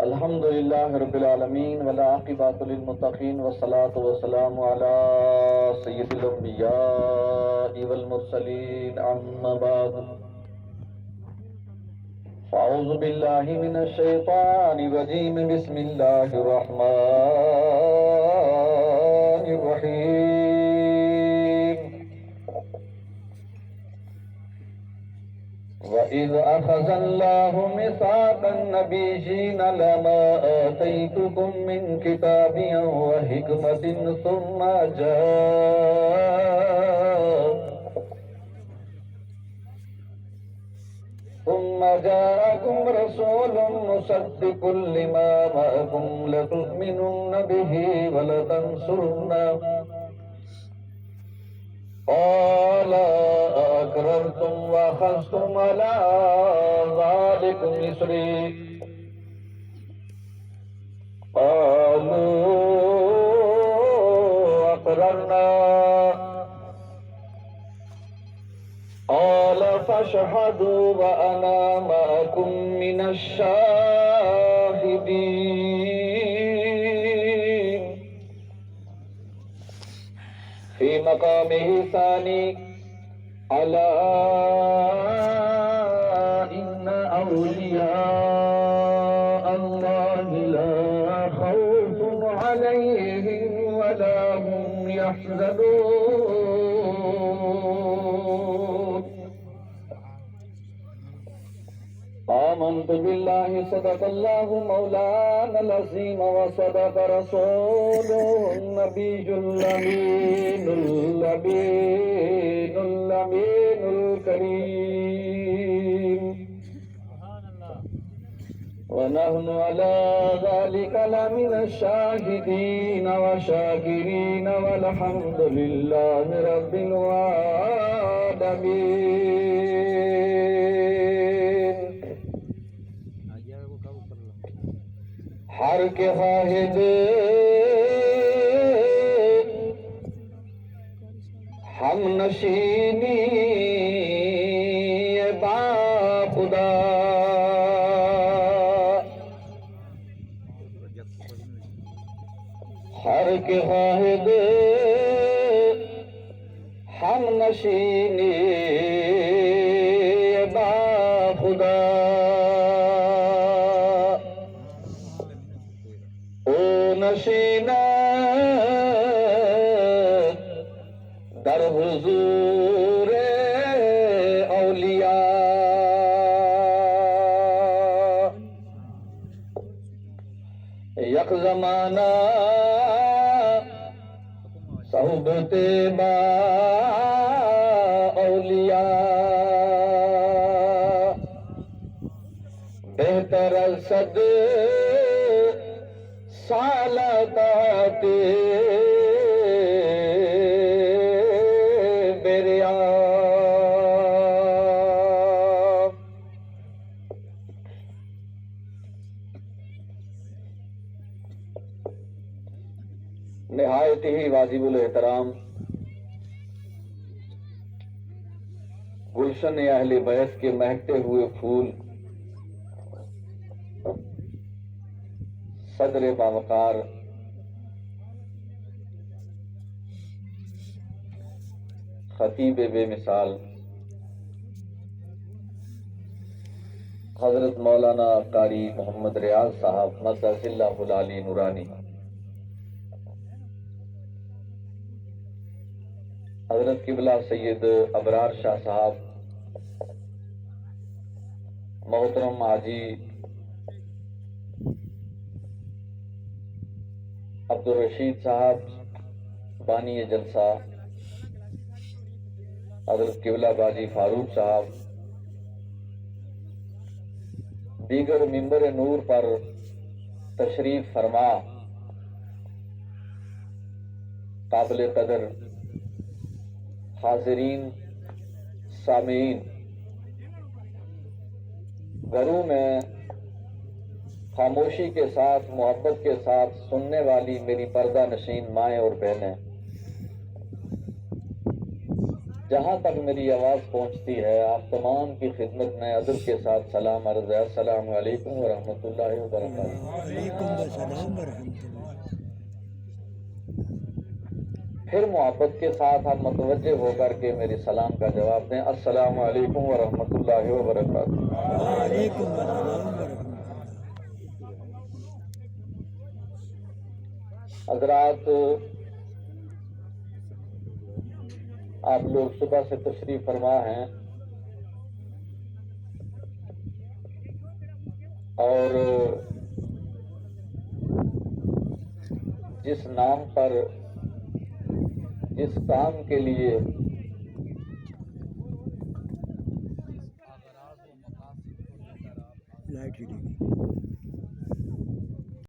अल्हम्दुलिल्लाह रब्बिल आलमीन वल आक़िबतु लिल मुत्तक़ीन वस्सलातु वस्सलामु अला सय्यिदिल अंबिया'i वल मुरसलीन अम्मा बाद फ़अऊज़ु बिल्लाहि मिनश शैतानिर रजीम बिस्मिल्लाहिर रहमानिर रहीम वइज़ अख़ज़ल्लाहु मिसाक़न नबिय्यीन लमा आतैतुकुम मिन किताबिन व हिकमतिन सुम्मा जाअकुम रसूलुन मुसद्दिक़ुन लिमा मअकुम लतु'मिनुन्न बिही व लतंसुरुन्नहु क़ाल अअक़ररतुम व अख़ज़्तुम अला ज़ालिकुम इस्री क़ालू अक़ररना क़ाल फ़अशहदू व अना मअकुम मिनश शाहिदीन फ़ी मक़ामिहि सानी अला इन्ना औलिया अल्लाहि ला खौफुन अलैहिम वला हुम यहज़नून आमन्तु बिल्लाहि सदक़ल्लाहु मौलानल अज़ीम व सदक़ रसूलुहुन नबियुल अमीनुल करीम व नहनु अला ज़ालिका लमिनश शाहिदीन व शाकिरीन वल्हम्दुलिल्लाहि रब्बिल आलमीन। हर के वाहिद हम नशीनी बाखुदा हर के वाहिद हम नशीनी बाखुदा नशीना दर हुजूर औलिया यक ज़माना सोहबते बा औलिया बेहतर सद सालताते बेरिया निहायत ही वाजिबुल एहतराम गुलशन अहले बैत के महकते हुए फूल सदर बावकार खतीब बेमिसाल हजरत मौलाना कारी मोहम्मद रियाज साहब मद्दसिल्लाहुल आली नूरानी, हजरत किबला सैयद अबरार शाह साहब, मोहतरम हाजी अब्दुल रशीद साहब बानी जलसा, हजरत किबला बाजी फारूक साहब, दीगर मिंबर नूर पर तशरीफ फरमा काबिल कदर हाजिरीन सामीन, घरों में खामोशी के साथ मोहब्बत के साथ सुनने वाली मेरी पर्दा नशीन माएँ और बहनें, जहाँ तक मेरी आवाज़ पहुँचती है, आप तमाम की खिदमत में अदब के साथ सलाम अर्ज़ है। अस्सलामु अलैकुम व रहमतुल्लाहि व बरकातुहू। वालेकुम अस्सलाम वरहमतुल्लाह। फिर मोहब्बत के साथ आप मुतवज्जे होकर के मेरे सलाम का जवाब दें। अस्सलामु अलैकुम व रहमतुल्लाहि व बरकातुहू। वालेकुम अस्सलाम वरहमतुल्लाह। हज़रात, आप लोग सुबह से तशरीफ फरमा हैं और जिस नाम पर, जिस काम के लिए लाइट चली गई।